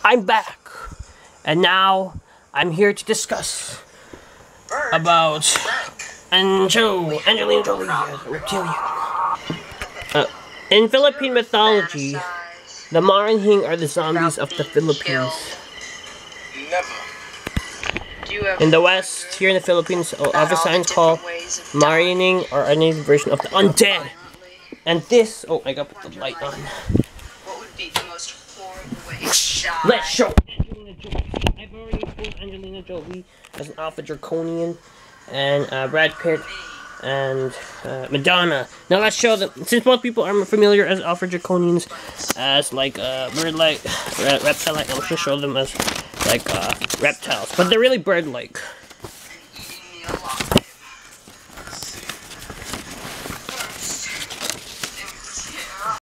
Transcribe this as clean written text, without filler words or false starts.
I'm back, and now I'm here to discuss about Angelina Jolie as a reptilian. In Philippine mythology, the Maranhig are the zombies of the Philippines. In the West, here in the Philippines, other signs called Maranhig or a native version of the undead. And this, oh, I gotta put the light on. What would be the most horrible way to die? Let's show Angelina Jolie. I've already put Angelina Jolie as an Alpha Draconian, and Brad Pitt, and Madonna. Now let's show them, since most people are familiar as Alpha Draconians as like bird-like, reptile-like, I'm just gonna show them as like reptiles, but they're really bird-like.